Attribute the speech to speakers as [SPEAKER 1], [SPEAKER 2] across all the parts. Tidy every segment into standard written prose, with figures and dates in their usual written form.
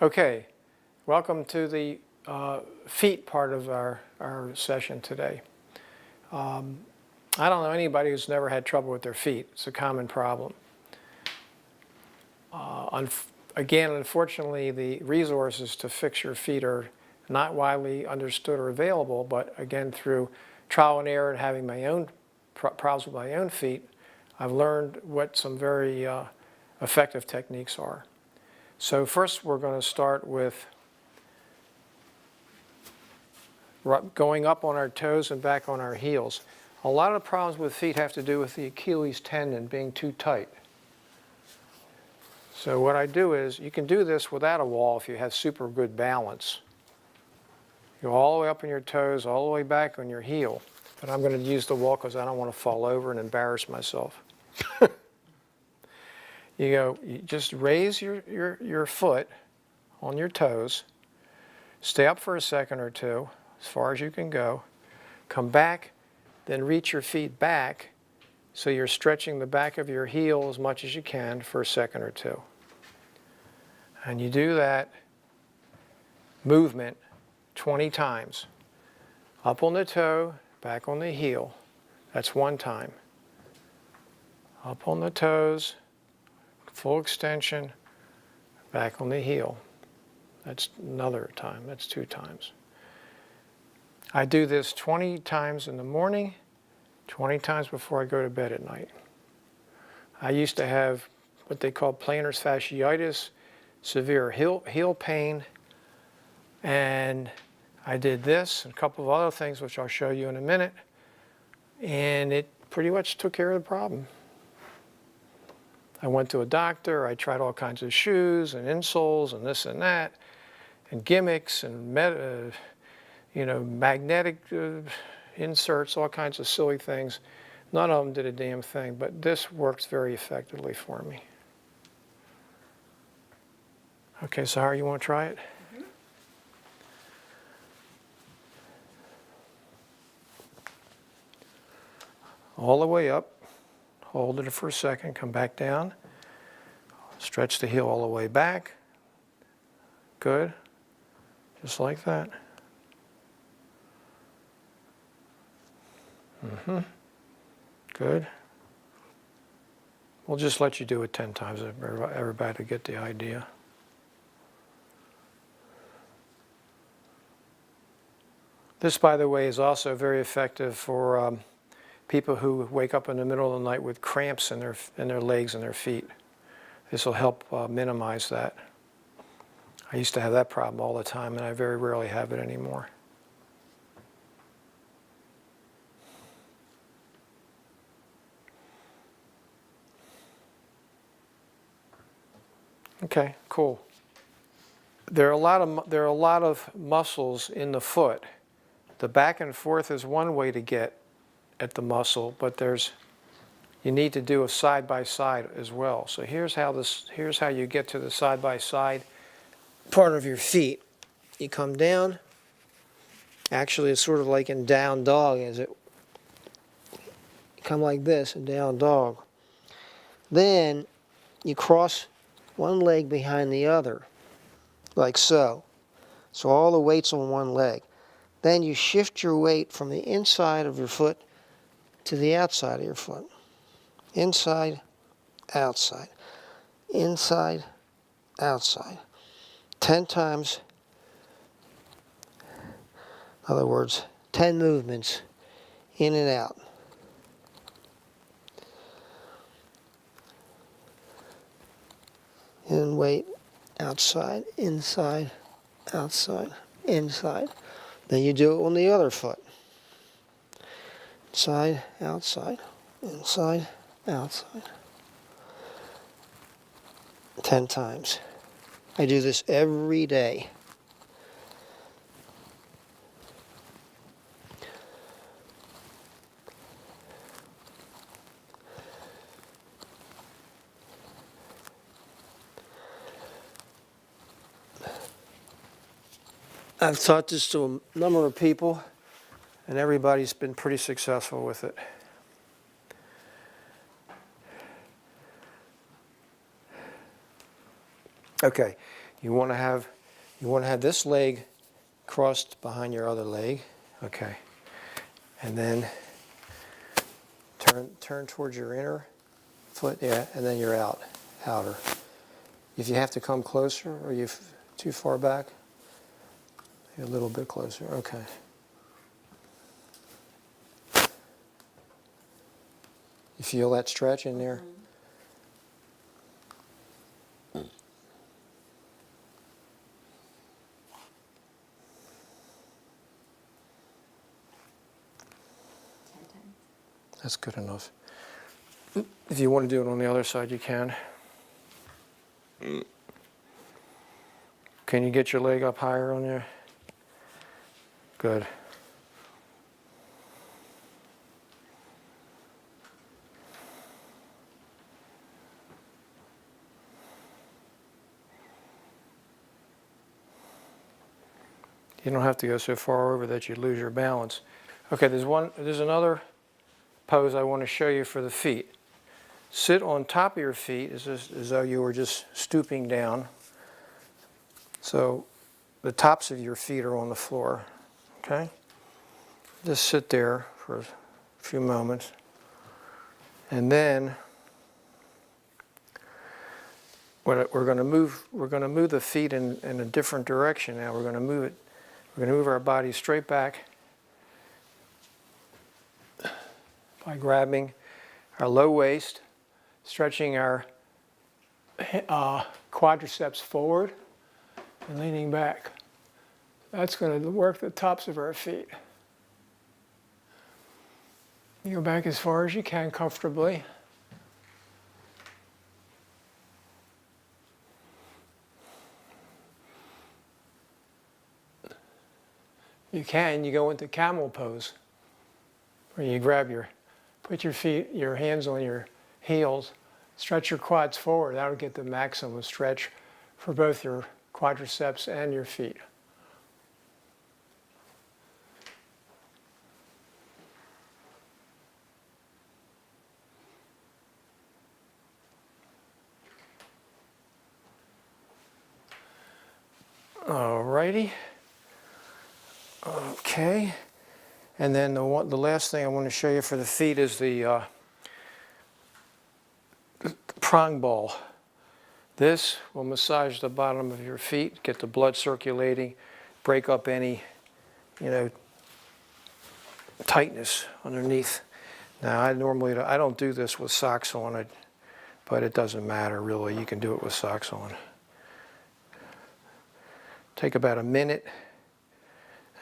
[SPEAKER 1] Okay, welcome to the feet part of our session today. I don't know anybody who's never had trouble with their feet. It's a common problem. Again, unfortunately, the resources to fix your feet are not widely understood or available, but again, through trial and error and having my own problems with my own feet, I've learned what some very effective techniques are. So first we're going to start with going up on our toes and back on our heels. A lot of the problems with feet have to do with the Achilles tendon being too tight. So what I do is, you can do this without a wall if you have super good balance. You go all the way up on your toes, all the way back on your heel. But I'm going to use the wall because I don't want to fall over and embarrass myself. You just raise your foot on your toes, stay up for a second or two, as far as you can go, come back, then reach your feet back so you're stretching the back of your heel as much as you can for a second or two. And you do that movement 20 times. Up on the toe, back on the heel. That's one time. Up on the toes, full extension, back on the heel. That's another time. That's 2 times. I do this 20 times in the morning, 20 times before I go to bed at night. I used to have what they call plantar fasciitis, severe heel pain, and I did this and a couple of other things which I'll show you in a minute, and it pretty much took care of the problem. I went to a doctor, I tried all kinds of shoes and insoles and this and that, and gimmicks and magnetic inserts, all kinds of silly things. None of them did a damn thing, but this works very effectively for me. Okay, Sahara, you want to try it? Mm-hmm. All the way up. Hold it for a second, come back down. Stretch the heel all the way back. Good. Just like that. Mm-hmm. Good. We'll just let you do it 10 times, everybody to get the idea. This, by the way, is also very effective for people who wake up in the middle of the night with cramps in their legs and their feet. This will help minimize that. I used to have that problem all the time, and I very rarely have it anymore. Okay, cool. There are a lot of muscles in the foot. The back and forth is one way to get at the muscle, but you need to do a side by side as well. So here's how you get to the side by side part of your feet. You come down. Actually, it's sort of like in down dog, is it? You come like this in down dog. Then you cross one leg behind the other, like so. So all the weight's on one leg. Then you shift your weight from the inside of your foot to the outside of your foot. Inside, outside. Inside, outside. 10 times. In other words, 10 movements in and out. In weight, outside, inside, outside, inside. Then you do it on the other foot. Inside, outside, inside, outside. 10 times. I do this every day. I've taught this to a number of people, and everybody's been pretty successful with it. Okay, You want to have this leg crossed behind your other leg. Okay. And then turn towards your inner foot, yeah, and then you're outer. If you have to come closer, or you too far back, a little bit closer. Okay. You feel that stretch in there? That's good enough. If you want to do it on the other side, you can. Can you get your leg up higher on there? Good. You don't have to go so far over that you lose your balance. Okay, there's another pose I want to show you for the feet. Sit on top of your feet as though you were just stooping down. So the tops of your feet are on the floor, okay? Just sit there for a few moments. And then we're going to move the feet in a different direction now. We're going to move our body straight back by grabbing our low waist, stretching our quadriceps forward and leaning back. That's going to work the tops of our feet. You go back as far as you can comfortably. You go into camel pose, where you put your hands on your heels, stretch your quads forward. That'll get the maximum stretch for both your quadriceps and your feet. Alrighty. Okay. And then the last thing I want to show you for the feet is the prong ball. This will massage the bottom of your feet, get the blood circulating, break up any, tightness underneath. Now, I don't do this with socks on, but it doesn't matter really. You can do it with socks on. Take about a minute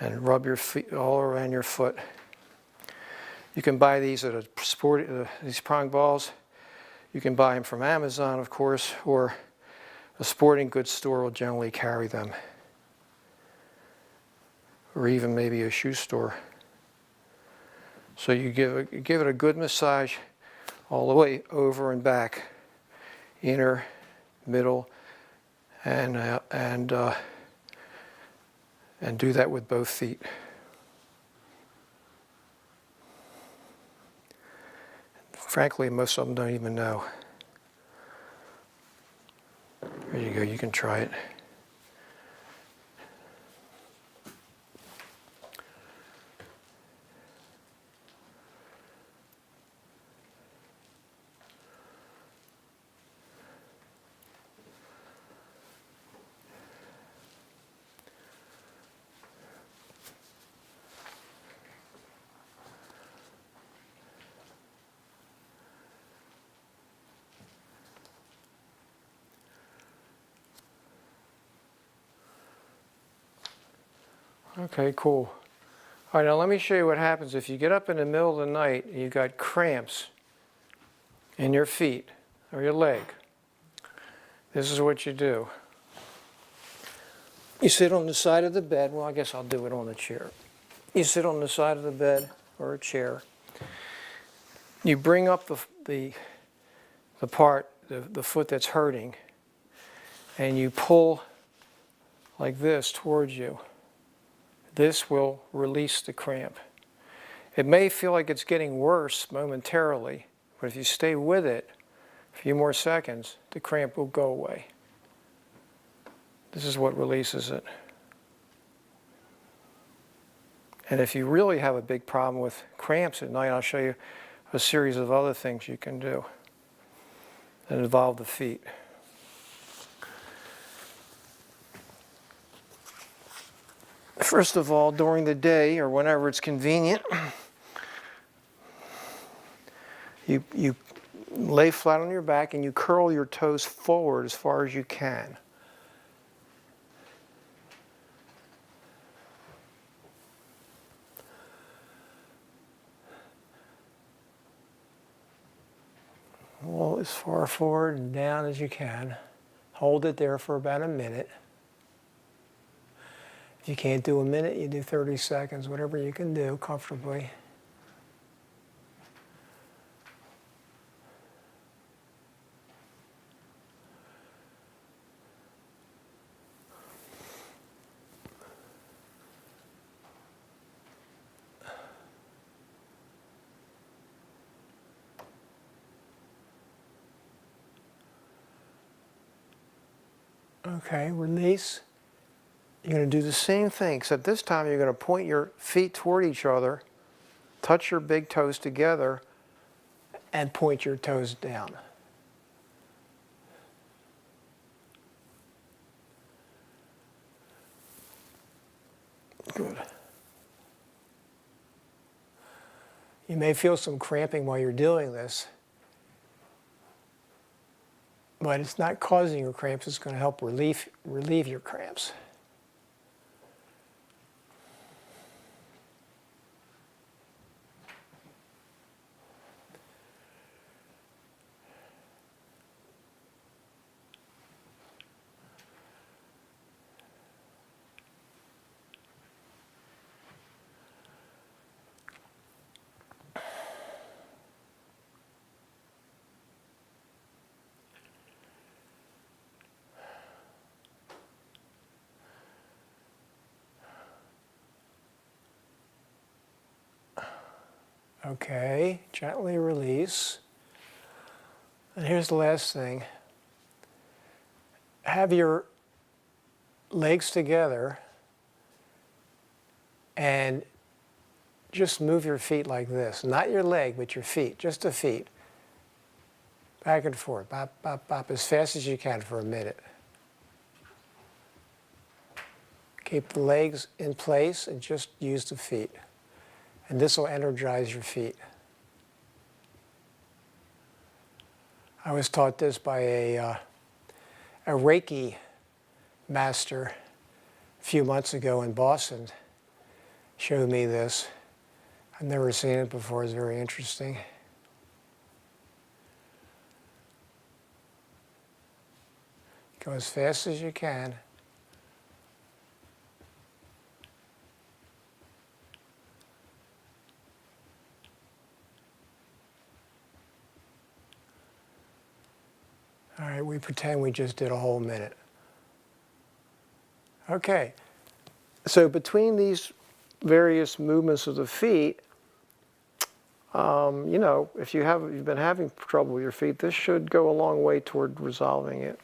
[SPEAKER 1] and rub your feet all around your foot. You can buy these at these prong balls. You can buy them from Amazon, of course, or a sporting goods store will generally carry them, or even maybe a shoe store. So you give it a good massage all the way over and back, inner, middle, and do that with both feet. Frankly, most of them don't even know. There you go, you can try it. Okay, cool. All right, now let me show you what happens if you get up in the middle of the night and you've got cramps in your feet or your leg. This is what you do. You sit on the side of the bed. Well, I guess I'll do it on the chair. You sit on the side of the bed or a chair. You bring up the foot that's hurting, and you pull like this towards you. This will release the cramp. It may feel like it's getting worse momentarily, but if you stay with it a few more seconds, the cramp will go away. This is what releases it. And if you really have a big problem with cramps at night, I'll show you a series of other things you can do that involve the feet. First of all, during the day or whenever it's convenient, you lay flat on your back and you curl your toes forward as far as you can. Well, as far forward and down as you can. Hold it there for about a minute. If you can't do a minute, you do 30 seconds, whatever you can do comfortably. Okay, release. You're going to do the same thing, except this time you're going to point your feet toward each other, touch your big toes together, and point your toes down. Good. You may feel some cramping while you're doing this, but it's not causing your cramps. It's going to help relieve your cramps. Okay, gently release. And here's the last thing. Have your legs together and just move your feet like this. Not your leg, but your feet, just the feet. Back and forth, bop, bop, bop, as fast as you can for a minute. Keep the legs in place and just use the feet. And this will energize your feet. I was taught this by a Reiki master a few months ago in Boston. Showed me this. I've never seen it before. It's very interesting. Go as fast as you can. All right, we pretend we just did a whole minute. Okay, so between these various movements of the feet, you know, if you've been having trouble with your feet, this should go a long way toward resolving it.